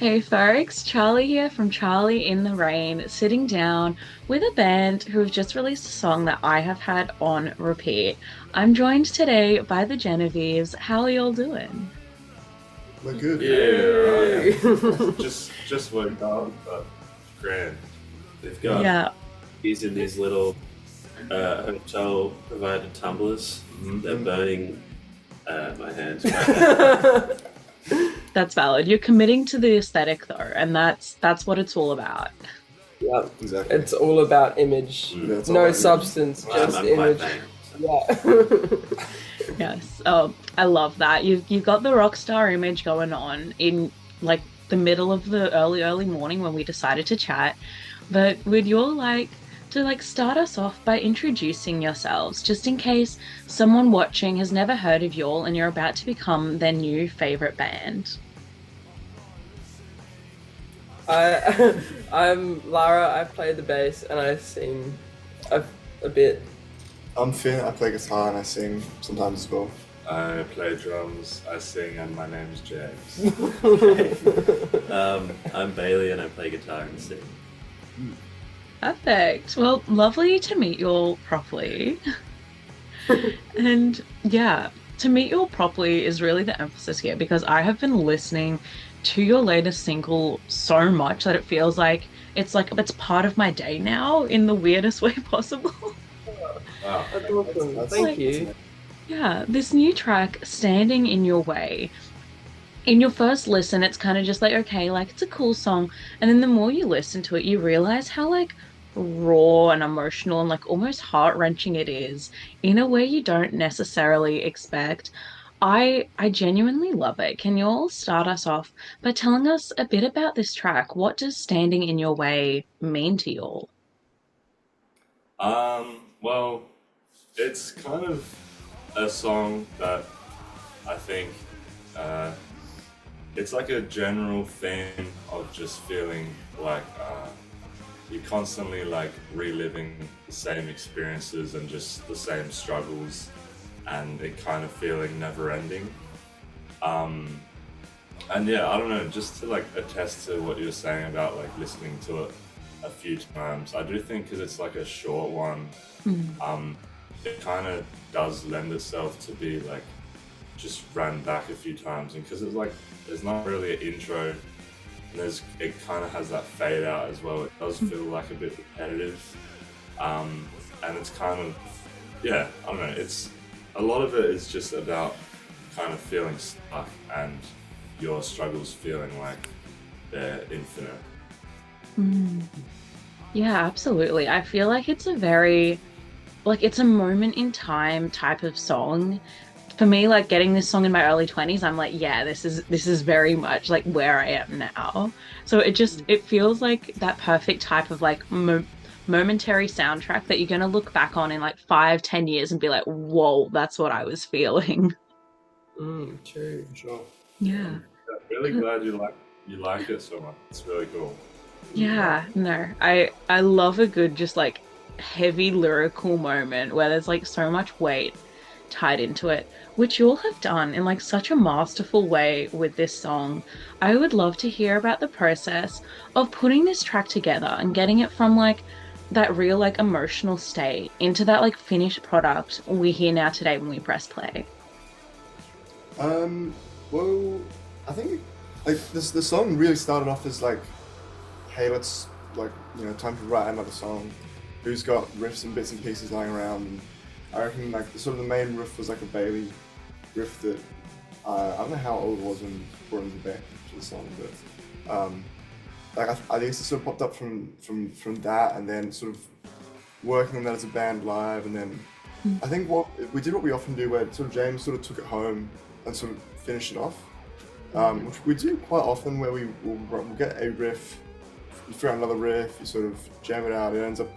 Hey folks, Charlie here from Charlie in the Rain, sitting down with a band who have just released a song that I have had on repeat. I'm joined today by the Genevieves. How are y'all doing? We're good. Yeah, Yay! right. Just woke up, but grand. They've got Yeah, He's in these little hotel provided tumblers. They're burning my hands right now. that's valid. You're committing to the aesthetic though, and that's what it's all about. Yeah, exactly. It's all about image. Yeah, it's all No about substance, I'm, just I'm quite image. vain. Yeah. Yes. Oh, I love that. You've got the rock star image going on in like the middle of the early morning when we decided to chat. But would you all like to start us off by introducing yourselves, just in case someone watching has never heard of y'all and you're about to become their new favorite band? I'm Lara. I play the bass and I sing a bit. I'm Finn. I play guitar and I sing sometimes as well. I play drums, I sing, and my name's James. I'm Bailey and I play guitar and sing. Perfect. Well, lovely to meet you all properly. And yeah, to meet you all properly is really the emphasis here because I have been listening to your latest single so much that it feels like it's part of my day now in the weirdest way possible. Wow. That's awesome. That's- Thank you. Yeah, this new track, Standing in Your Way. In your first listen, it's kind of just like, okay, like it's a cool song. And then the more you listen to it, you realize how like raw and emotional and like almost heart-wrenching it is in a way you don't necessarily expect. I genuinely love it. Can you all start us off by telling us a bit about this track? What does Standing in Your Way mean to you all? Well, it's kind of a song that I think it's like a general theme of just feeling like you're constantly like reliving the same experiences and just the same struggles and it kind of feeling never ending. And yeah, I don't know, just to like attest to what you were saying about like listening to it a few times, I do think because it's like a short one, it kind of does lend itself to be like just ran back a few times, and because it's like there's not really an intro and it kind of has that fade out as well. It does feel like a bit repetitive, and it's kind of, yeah, I don't know, it's a lot of it is just about kind of feeling stuck and your struggles feeling like they're infinite. Yeah, absolutely. I feel like it's a very it's a moment in time type of song. For me, like getting this song in my early 20s, I'm like, yeah, this is very much like where I am now. So it feels like that perfect type of like momentary soundtrack that you're gonna look back on in like 5, 10 years and be like, whoa, that's what I was feeling. True. Sure. Yeah. Yeah, really glad you like it so much. It's really cool. Yeah, no. I love a good just like heavy lyrical moment where there's like so much weight tied into it, which you all have done in like such a masterful way with this song. I would love to hear about the process of putting this track together and getting it from like that real like emotional state into that like finished product we hear now today when we press play. Well, I think like the song really started off as like, hey, let's like time to write another song. Who's got riffs and bits and pieces lying around? And I reckon like the main riff was like a Bailey riff that I don't know how old it was when we brought into the band for the song, but like I guess it sort of popped up from that, and then sort of working on that as a band live, and then I think what we often do, where sort of James sort of took it home and sort of finished it off, which we do quite often, where we'll get a riff, you throw out another riff, you sort of jam it out, it ends up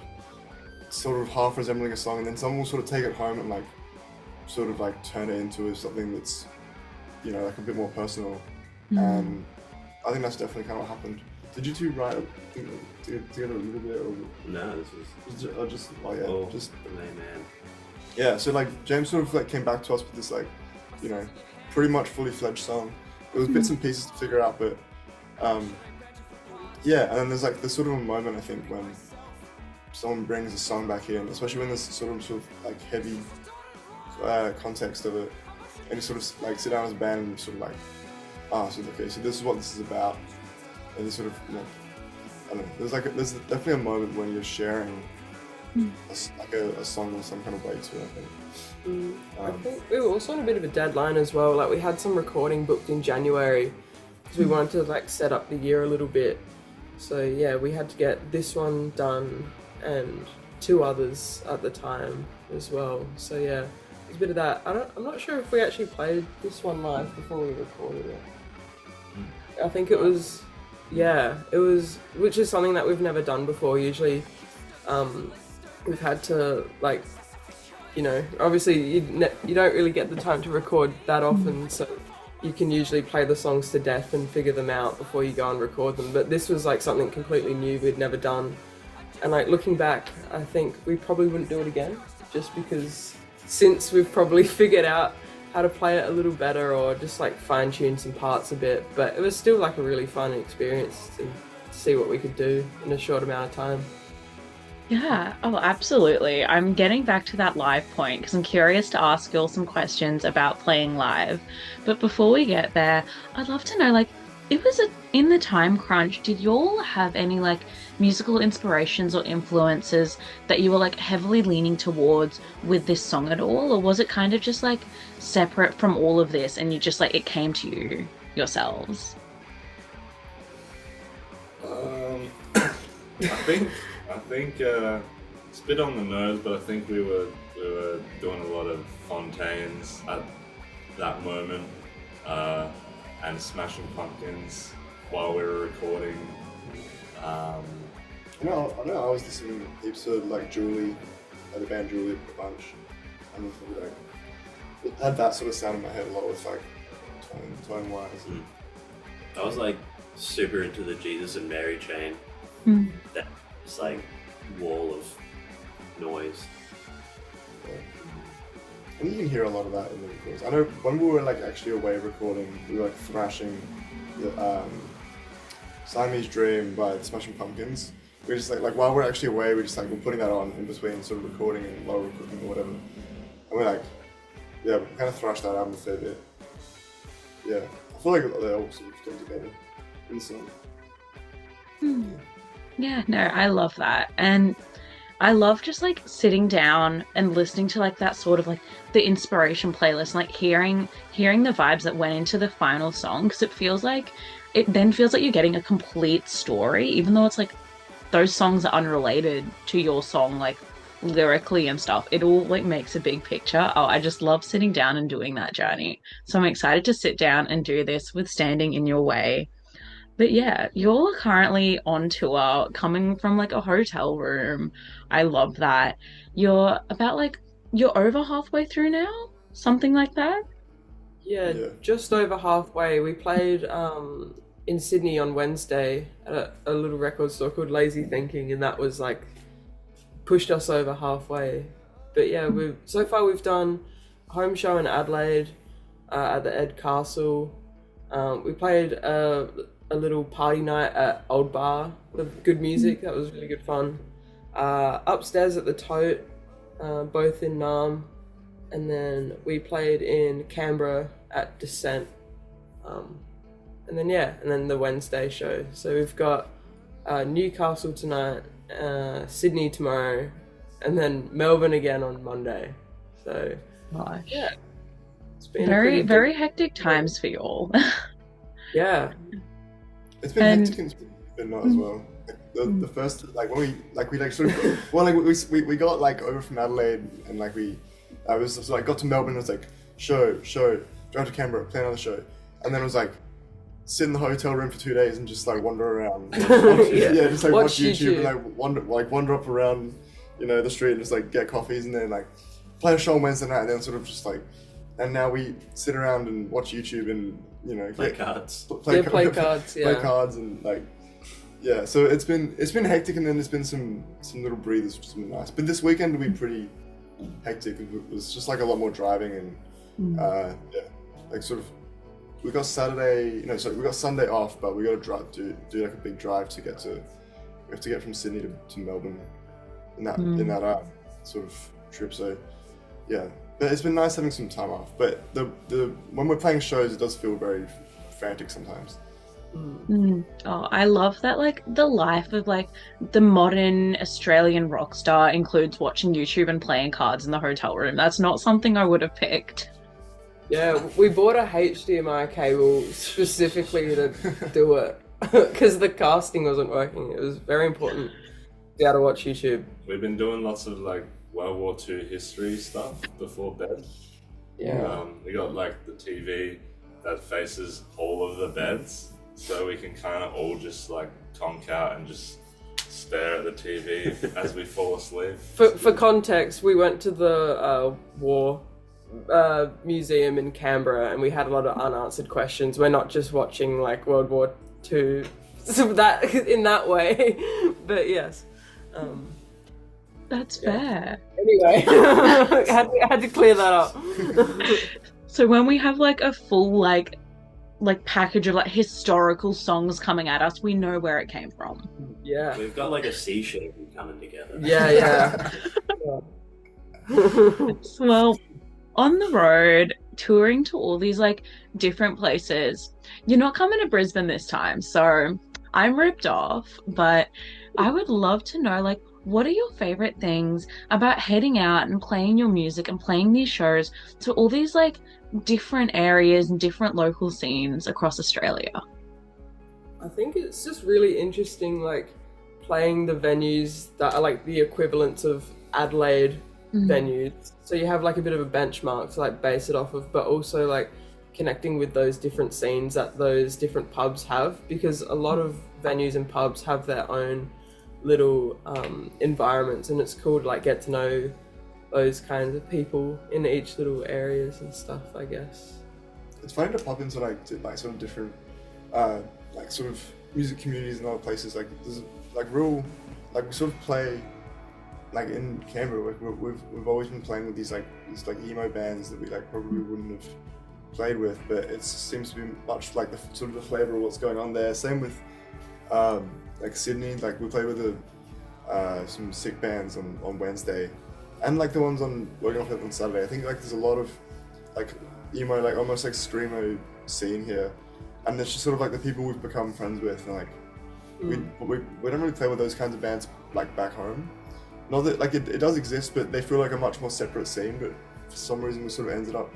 sort of half resembling a song, and then someone will sort of take it home and like sort of like turn it into something that's like a bit more personal. And I think that's definitely kind of what happened. Did you two write together a little bit, or No, this was just the main man. yeah? So like James sort of like came back to us with this like pretty much fully fledged song. There was bits and pieces to figure out, but Yeah, and then there's like this sort of a moment I think when someone brings a song back in, especially when there's sort of like heavy context of it, and you sort of like sit down as a band and sort of like, so okay, so this is what this is about, and you sort of, you know, I don't know, there's definitely a moment when you're sharing a song in some kind of way to it, I think. I think we were also on a bit of a deadline as well. Like we had some recording booked in January because we wanted to like set up the year a little bit. So yeah, we had to get this one done and 2 others at the time as well. So yeah, there's a bit of that. I'm not sure if we actually played this one live before we recorded it. I think it was, which is something that we've never done before. Usually, we've had to like, you know, obviously you don't really get the time to record that often, so you can usually play the songs to death and figure them out before you go and record them. But this was like something completely new we'd never done. And like looking back, I think we probably wouldn't do it again, just because since we've probably figured out how to play it a little better or just like fine tune some parts a bit. But it was still like a really fun experience to see what we could do in a short amount of time. Yeah, oh, absolutely. I'm getting back to that live point because I'm curious to ask you all some questions about playing live. But before we get there, I'd love to know, like, in the time crunch, did you all have any, like, musical inspirations or influences that you were, like, heavily leaning towards with this song at all? Or was it kind of just, like, separate from all of this and you just, like, it came to you yourselves? I think it's a bit on the nose, but I think we were doing a lot of Fontaines at that moment, and Smashing Pumpkins while we were recording. I know I was listening to heaps of like Julie, like the band Julie a bunch, and like it had that sort of sound in my head a lot with like tone wise. I was like super into the Jesus and Mary chain. That was like wall of noise. And you can hear a lot of that in the recordings. I know when we were like actually away recording, we were like thrashing the Siamese Dream by the Smashing Pumpkins. We just like while we're actually away, we're putting that on in between sort of recording and while we're cooking or whatever. And we're like, yeah, we kind of thrashed that album a fair bit. Yeah, I feel like they all sort of come together in the song. Yeah, no, I love that. And I love just like sitting down and listening to like that sort of like the inspiration playlist, like hearing the vibes that went into the final song, because it then feels like you're getting a complete story, even though it's like those songs are unrelated to your song, like lyrically and stuff. It all like makes a big picture. Oh, I just love sitting down and doing that journey. So I'm excited to sit down and do this with Standing in Your Way. But yeah, you're currently on tour, coming from like a hotel room. I love that. You're over halfway through now? Something like that? Yeah, Yeah. just over halfway. We played in Sydney on Wednesday at a little record store called Lazy Thinking, and that was like pushed us over halfway. But yeah, so far we've done a home show in Adelaide at the Ed Castle. We played a little party night at Old Bar with good music. That was really good fun. Upstairs at the Tote, both in Naarm, and then we played in Canberra at Descent, and then the Wednesday show. So we've got Newcastle tonight, Sydney tomorrow, and then Melbourne again on Monday. So Gosh. yeah, it's been Very, very hectic times for you all. Yeah. It's been hectic and been not as well. Like, the first like when we sort of well like we got like over from Adelaide and like I was just, like got to Melbourne and it was like show drive to Canberra, play another show, and then it was like sit in the hotel room for 2 days and just like wander around. Just like watch YouTube and like wander up around, you know, the street and just like get coffees and then like play a show on Wednesday night and then sort of just like, and now we sit around and watch YouTube and, you know, Play cards. Play cards, yeah. Play cards and like, yeah. So it's been hectic and then there's been some little breathers, which has been nice. But this weekend will be pretty hectic. It was just like a lot more driving and like sort of we got Saturday, no, sorry, we got Sunday off, but we got to drive, do like a big drive to get to. We have to get from Sydney to Melbourne in that sort of trip. So yeah, but it's been nice having some time off. But the when we're playing shows, it does feel very frantic sometimes. Oh, I love that, like, the life of, like, the modern Australian rock star includes watching YouTube and playing cards in the hotel room. That's not something I would have picked. Yeah, we bought a HDMI cable specifically to do it because the casting wasn't working. It was very important to be able to watch YouTube. We've been doing lots of like World War II history stuff before bed. Yeah. We got like the TV that faces all of the beds, so we can kind of all just like conk out and just stare at the TV as we fall asleep. For context, we went to the war museum in Canberra and we had a lot of unanswered questions. We're not just watching like World War II, so that in that way, but yes. That's fair. Anyway, had to clear that up. So when we have like a full like package of like historical songs coming at us, we know where it came from. Yeah. We've got like a sea sheet coming together. Yeah. Well, on the road, touring to all these like different places, you're not coming to Brisbane this time, so I'm ripped off, but I would love to know, like, what are your favorite things about heading out and playing your music and playing these shows to all these like different areas and different local scenes across Australia? I think it's just really interesting, like, playing the venues that are like the equivalents of Adelaide venues. So you have like a bit of a benchmark to like base it off of, but also like connecting with those different scenes that those different pubs have, because a lot of venues and pubs have their own little environments, and it's cool to like get to know those kinds of people in each little areas and stuff, I guess. It's funny to pop into like sort of different like sort of music communities and other places. Like there's like real, like we sort of play like in Canberra. We've always been playing with these emo bands that we like probably wouldn't have played with, but it seems to be much like the sort of the flavor of what's going on there. Same with like Sydney. Like we play with some sick bands on Wednesday, and like the ones working off it on Saturday. I think like there's a lot of like emo, like almost like screamo scene here, and it's just sort of like the people we've become friends with, and like we don't really play with those kinds of bands like back home. Not that like it does exist, but they feel like a much more separate scene. But for some reason we sort of ended up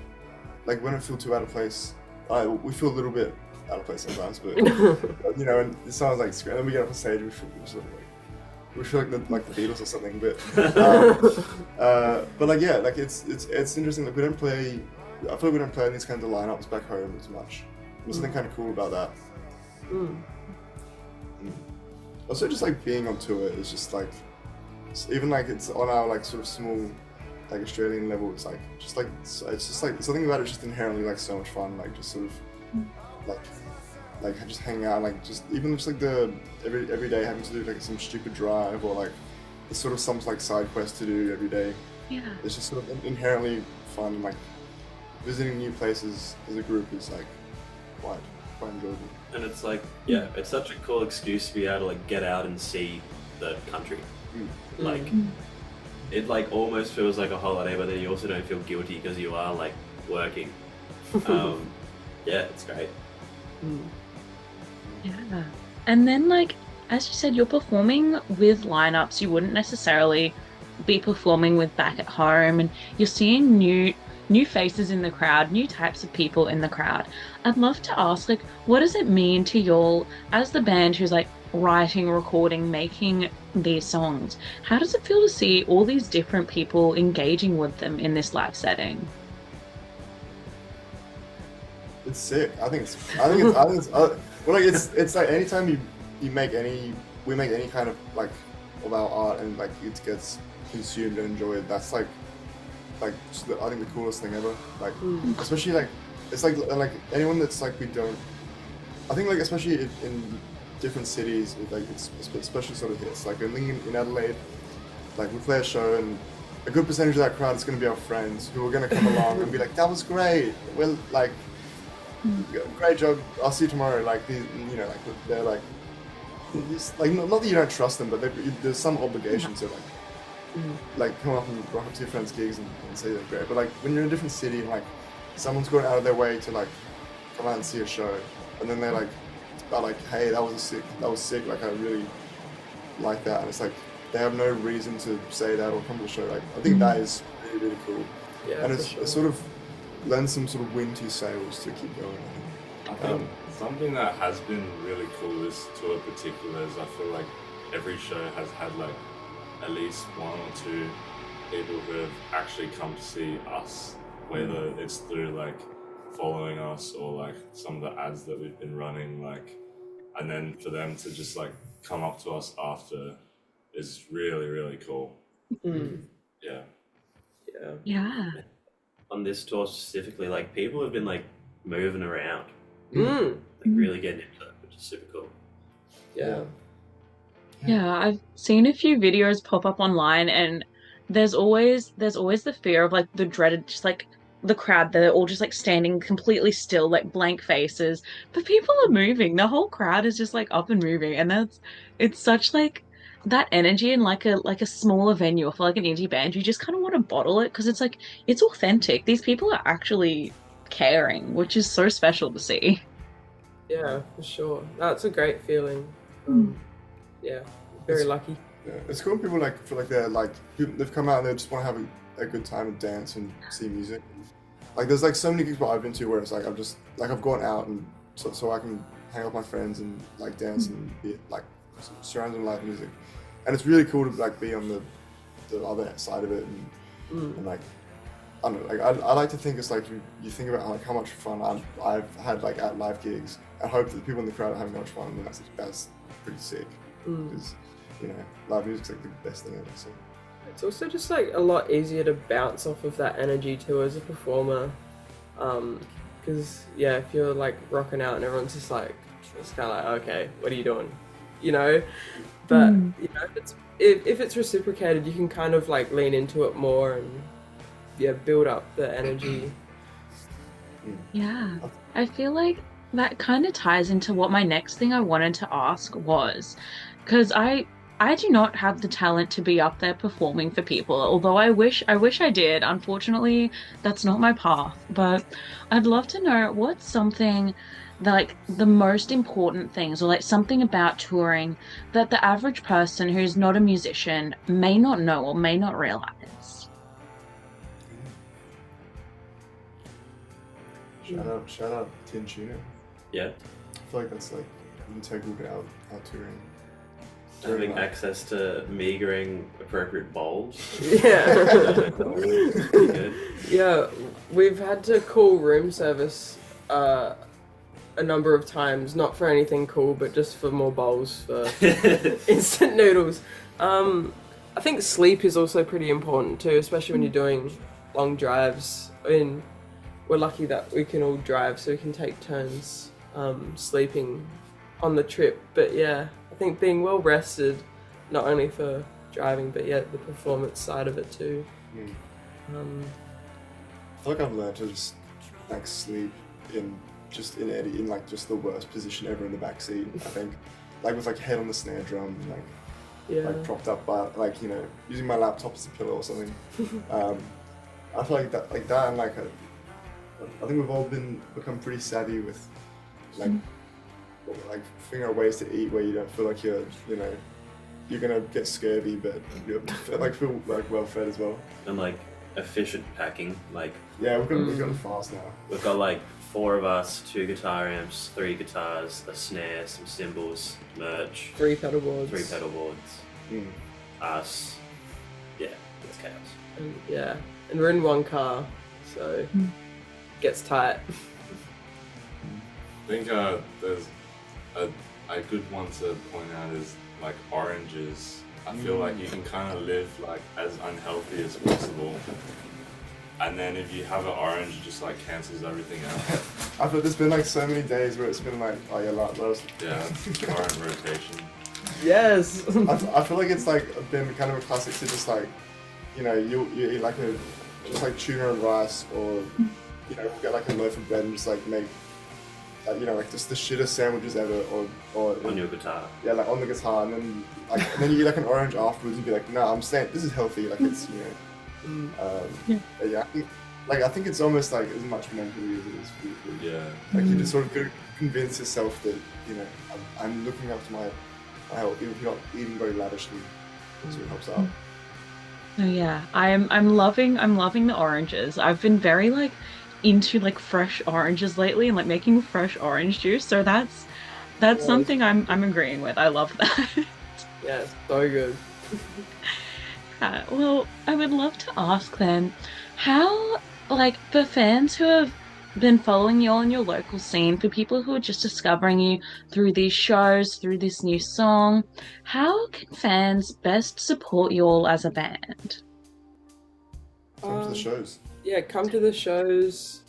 like, we don't feel too out of place. We feel a little bit out of place sometimes, but you know, and it sounds like screamo. And then we get up on stage, we feel like the Beatles or something. But like yeah, like it's interesting. Like we don't play. I feel like we don't play in these kinds of lineups back home as much. There's something kind of cool about that. Also, just like being on tour is just like, even like it's on our like sort of small like Australian level. It's like just like it's just like something about it's just inherently like so much fun. Like just sort of like just hanging out, like just even just like the every day having to do like some stupid drive, or like there's sort of some like side quest to do every day. Yeah, it's just sort of inherently fun, and like visiting new places as a group is like quite enjoyable. And it's like, yeah, it's such a cool excuse to be able to like get out and see the country. Like it like almost feels like a holiday, but then you also don't feel guilty because you are like working. Yeah, it's great. Yeah. And then, like, as you said, you're performing with lineups you wouldn't necessarily be performing with back at home, and you're seeing new faces in the crowd, new types of people in the crowd. I'd love to ask, like, what does it mean to y'all as the band who's like writing, recording, making these songs? How does it feel to see all these different people engaging with them in this live setting? It's sick. I think it's well, like it's like anytime we make any kind of like of our art and like it gets consumed and enjoyed, that's like just I think the coolest thing ever. Like especially like it's like anyone that's like we don't. I think like especially in different cities, like it's especially sort of hits. Like in Adelaide, like we play a show and a good percentage of that crowd is going to be our friends who are going to come along and be like, that was great. Well, like great job. I'll see you tomorrow. Like these, you know, like they're like, like not that you don't trust them, but there's some obligation to like come up and rock up to your friends' gigs and say they're great. But like when you're in a different city, and like someone's going out of their way to like come out and see a show, and then they're like, hey, that was sick. Like I really like that, and it's like they have no reason to say that or come to the show. Like I think that is really, really cool. Yeah, And for it sure. sort of lends some sort of wind to your sails to keep going. I think something that has been really cool this tour in particular is I feel like every show has had like at least one or two people who have actually come to see us, whether it's through like following us or like some of the ads that we've been running, like, and then for them to just like come up to us after is really, really cool. Yeah. Yeah. Yeah. On this tour specifically, like people have been like moving around, Mm. like really getting into it, which is super cool. Yeah. Yeah, I've seen a few videos pop up online, and there's always the fear of like the dreaded, just like the crowd, they're all just like standing completely still, like blank faces. But people are moving. The whole crowd is just like up and moving, and it's such like that energy in like a smaller venue or for like an indie band. You just kind of want to bottle it because it's like it's authentic. These people are actually caring, which is so special to see. Yeah, for sure. That's a great feeling. Yeah, very lucky. Yeah, it's cool when people like feel like they've come out and they just want to have a good time and dance and see music. Like there's like so many gigs I've been to where it's like I've gone out and so I can hang out with my friends and like dance and be like surrounded in live music, and it's really cool to like be on the other side of it and like I don't know, like I like to think it's like you think about how much fun I've had like at live gigs and hope that the people in the crowd are having much fun, and that's pretty sick because you know live music's like the best thing ever. So. It's also just like a lot easier to bounce off of that energy too as a performer, because yeah, if you're like rocking out and everyone's just like, it's kind of like, okay, what are you doing, you know? But you know, if it's reciprocated, you can kind of like lean into it more and yeah, build up the energy. Yeah, I feel like that kind of ties into what my next thing I wanted to ask was, because I do not have the talent to be up there performing for people, although I wish I did. Unfortunately, that's not my path. But I'd love to know what's something that, like the most important things or like something about touring that the average person who's not a musician may not know or may not realize. Shout out Tin Tuna. Yeah, I feel like that's like integral to our touring. having access to meagering appropriate bowls. Yeah. Pretty good. Yeah, we've had to call room service a number of times, not for anything cool, but just for more bowls for instant noodles. I think sleep is also pretty important too, especially when you're doing long drives. I mean, we're lucky that we can all drive, so we can take turns sleeping on the trip. But yeah, I think being well rested, not only for driving, but yeah, the performance side of it too. I feel like I've learned to just like sleep in like just the worst position ever in the back seat. I think like with like head on the snare drum and like propped up by like, you know, using my laptop as a pillow or something. I feel like that and like I think we've all become pretty savvy with like figuring out ways to eat where you don't feel like you're gonna get scurvy, but you feel like well fed as well. And like efficient packing, like Yeah, we've gotten fast now. we've got like 4 of us, 2 guitar amps, 3 guitars, a snare, some cymbals, merch, 3 pedal boards. 3 pedal boards, us. Yeah, it's chaos. And, yeah, and we're in one car, so gets tight. I think there's a good one to point out is like oranges. I feel like you can kind of live like as unhealthy as possible, and then if you have an orange, it just like cancels everything out. I feel there's been like so many days where it's been like, oh yeah, let us. Yeah, orange rotation. Yes. I feel like it's like been kind of a classic to just like, you know, you eat like just like tuna and rice, or you know, get like a loaf of bread and just like make you know, like just the shittest sandwiches ever, or On your guitar. yeah, like on the guitar, and then you eat like an orange afterwards, and be like, no, I'm saying this is healthy, like it's Yeah. but yeah, I think it's almost like as much mentally as it is physically. Yeah. Like you just sort of got to convince yourself that you know I'm looking up to my health, even if you're not eating very lavishly. So it helps out. Oh yeah, I'm loving the oranges. I've been very like into like fresh oranges lately and like making fresh orange juice. So that's Yeah, something I'm agreeing with. I love that. yeah, it's so good. Well, I would love to ask then, how like for fans who have been following you on your local scene, for people who are just discovering you through these shows, through this new song, how can fans best support you all as a band? Come to the shows. Yeah, come to the shows.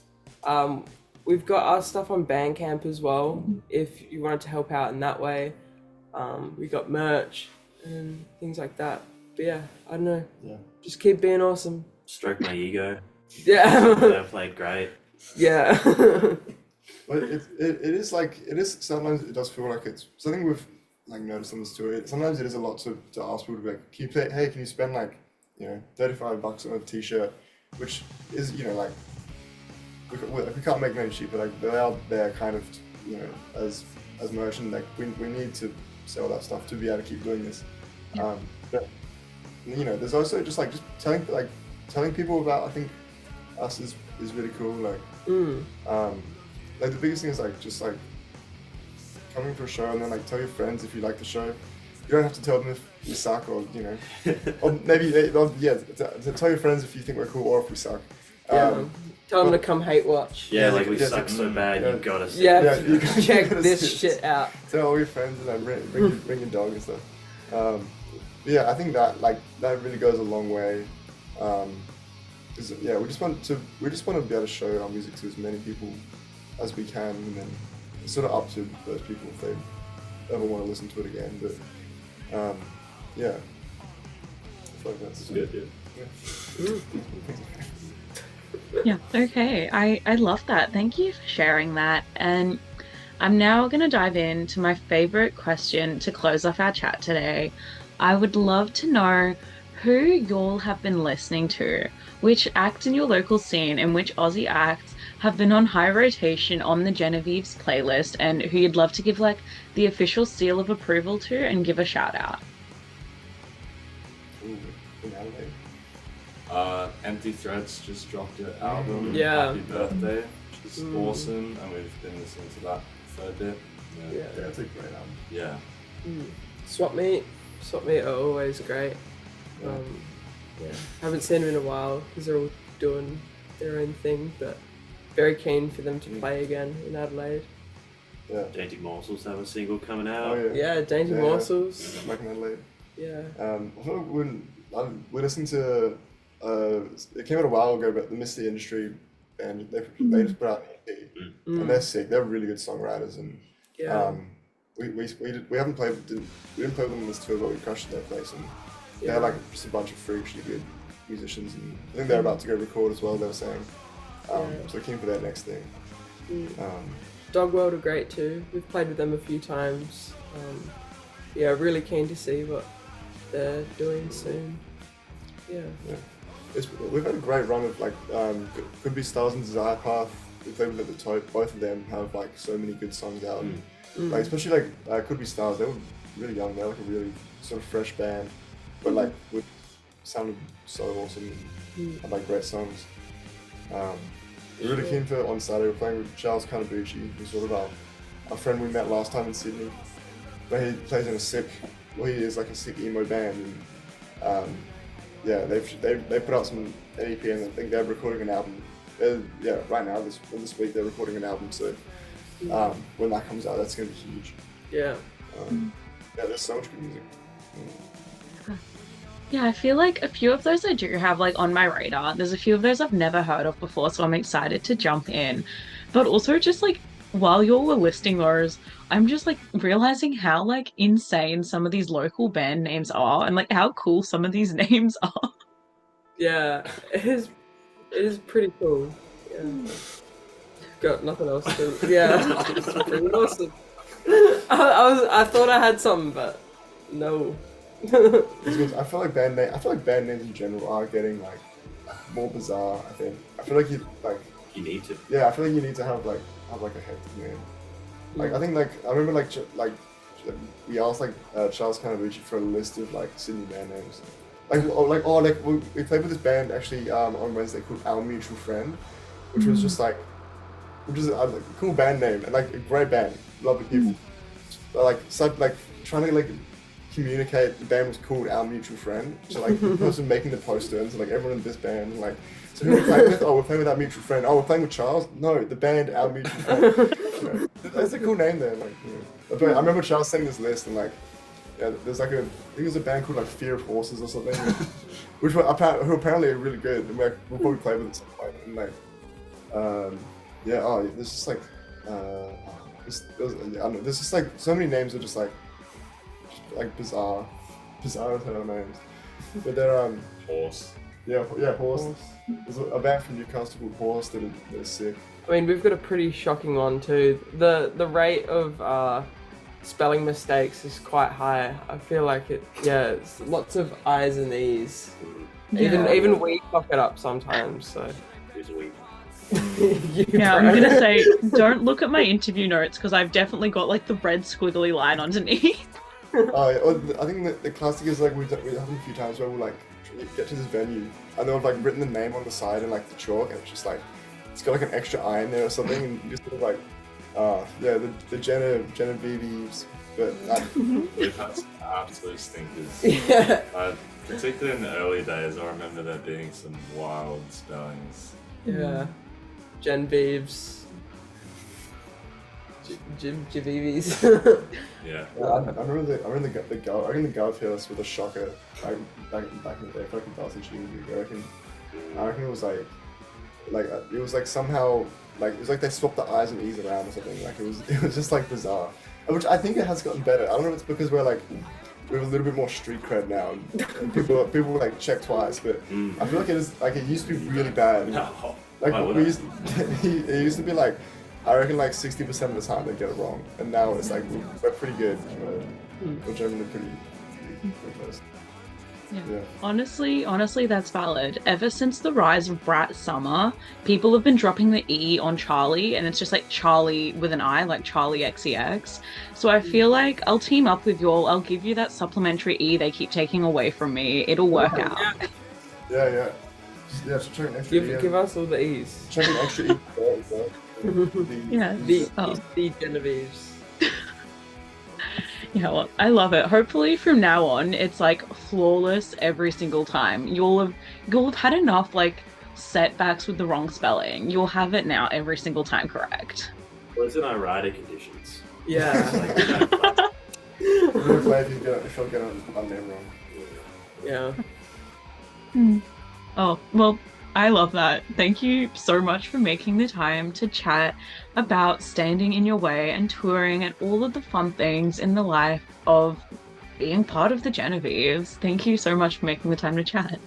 We've got our stuff on Bandcamp as well, if you wanted to help out in that way. We got merch and things like that. But yeah, I don't know. Yeah. Just keep being awesome. Stroke my ego. Yeah. They played great. Yeah. But it is like it is sometimes it does feel like it's something we've like noticed on this tour. Sometimes it is a lot to ask people to be like, can you play, hey, can you spend like, you know, $35 on a t-shirt, which is, you know, like we can't make money cheap, but like they're out there kind of, you know, as merch, and like we need to sell that stuff to be able to keep doing this. But you know, there's also just telling people about, I think, us is really cool. Like like the biggest thing is like just like coming to a show and then like tell your friends if you like the show. You don't have to tell them if we suck, or you know, or maybe tell your friends if you think we're cool or if we suck. Yeah. Tell them to come hate watch. Yeah, like we yeah, suck so bad, yeah. you gotta see. Yeah, you check gotta this see it. shit out. Tell all your friends and then bring your dog and stuff. Yeah, I think that really goes a long way. 'Cause, yeah, we just want to be able to show our music to as many people as we can, and then it's sort of up to those people if they ever want to listen to it again. But yeah, I feel like that's Good, yeah. Yeah, okay. I love that. Thank you for sharing that. And I'm now going to dive into my favorite question to close off our chat today. I would love to know who y'all have been listening to, which acts in your local scene and which Aussie acts have been on high rotation on the Genevieves playlist, and who you'd love to give like the official seal of approval to and give a shout out. Ooh, in Adelaide. Empty Threads just dropped your album. Yeah. Happy Birthday, which is awesome, and we've been listening to that for a bit. Yeah. That's a great album. Yeah. Swap Meet are always great. Yeah, haven't seen them in a while because they're all doing their own thing, but very keen for them to play again in Adelaide. Yeah. Dainty Morsels have a single coming out. Oh yeah. Yeah, Dainty Morsels. Back in Adelaide. Yeah. We listened to it came out a while ago, but the Misty Industry band, they just put out an EP, and they're sick. They're really good songwriters, and Yeah. we didn't play with them on this tour, but we crushed their place, and Yeah. they're like just a bunch of freakishly good musicians, and I think they're about to go record as well. They were saying, so they're keen for their next thing. Dog World are great too. We've played with them a few times. Yeah, really keen to see what they're doing soon. Yeah. We've had a great run of like Could Be Stars and Desire Path. We played with at the Tote. Both of them have like so many good songs out. Like especially like Could Be Stars. They were really young. They're like a really sort of fresh band, but like sounded so awesome and had like great songs. We're really keen for on Saturday. We're playing with Charles Kanabuchi, who's sort of our friend we met last time in Sydney. But he plays in he is like a sick emo band, and yeah, they put out an EP, and I think they're recording an album. Right now this week they're recording an album. So when that comes out, that's gonna be huge. Yeah. Yeah, there's so much good music. Yeah, I feel like a few of those I do have like on my radar. There's a few of those I've never heard of before, so I'm excited to jump in. But also just like while you all were listing those, I'm just like realizing how like insane some of these local band names are, and like how cool some of these names are. Yeah. It is pretty cool. Yeah. got nothing else to. Yeah, it's pretty awesome. I thought I had something, but no. I feel like band names in general are getting like more bizarre. I think. I feel like You need to. yeah. I feel like you need to have like a hectic name. Like I think I remember we asked Charles Canavucci for a list of like Sydney band names. We played with this band actually on Wednesday called Our Mutual Friend, which was just like a cool band name and like a great band, lovely people. But trying to communicate the band was called Our Mutual Friend. So like the person making the poster and so like everyone in this band like so who are we playing with? Oh, we're playing with our mutual friend. Oh, we're playing with Charles? No, the band Our Mutual Friend. That's a cool name there. But I remember Charles sending this list and there's I think it was a band called like Fear of Horses or something, who apparently are really good. And we'll probably play with it at some point. And there's just I don't know. There's just like so many names are just bizarre little names. But they're Horse. Yeah, Horse. There's a band from Newcastle called Horse that are sick. I mean, we've got a pretty shocking one too. The rate of spelling mistakes is quite high. I feel like it's lots of I's and E's. Even we fuck it up sometimes. So. Who's we? Yeah, I'm gonna say, don't look at my interview notes because I've definitely got like the red squiggly line underneath. I think the classic is like we've happened a few times where we'll like get to this venue and they've like written the name on the side and like the chalk and it's just like it's got like an extra I in there or something and you're sort of like the Genevieves, but We've had some absolute stinkers. Yeah. Particularly in the early days, I remember there being some wild spellings. Yeah. Genevieves. Genevieves. Yeah. I remember the Gov hit us with a shocker back in the day, like 1,000 years ago. I reckon it was it was like somehow like it was like they swapped the I's and E's around or something. Like it was just like bizarre. Which I think it has gotten better. I don't know if it's because we have a little bit more street cred now and people like check twice, but I feel like it used to be really bad. No. Like it used to be like I reckon like 60% of the time they get it wrong, and now it's like we're pretty good. We're generally pretty close. Yeah. Honestly, that's valid. Ever since the rise of Brat Summer, people have been dropping the E on Charlie, and it's just like Charlie with an I, like Charlie XEX. So I feel like I'll team up with y'all. I'll give you that supplementary E they keep taking away from me. It'll work out. Yeah. So check an extra E. Give us all the E's. Check an extra E. Yeah. The Genevieves. Yeah, well, I love it. Hopefully from now on, it's like flawless every single time. You'll have had enough like setbacks with the wrong spelling. You'll have it now every single time correct. Well, it's in our rider conditions. Yeah. I'm really glad if you'll get on name wrong. Yeah. Oh, well, I love that. Thank you so much for making the time to chat about standing in your way and touring and all of the fun things in the life of being part of the Genevieves. Thank you so much for making the time to chat.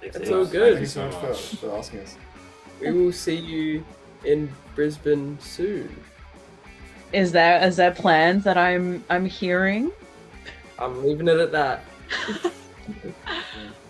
It's all good. Thank you so much for asking us. We will see you in Brisbane soon. Is there plans that I'm hearing? I'm leaving it at that.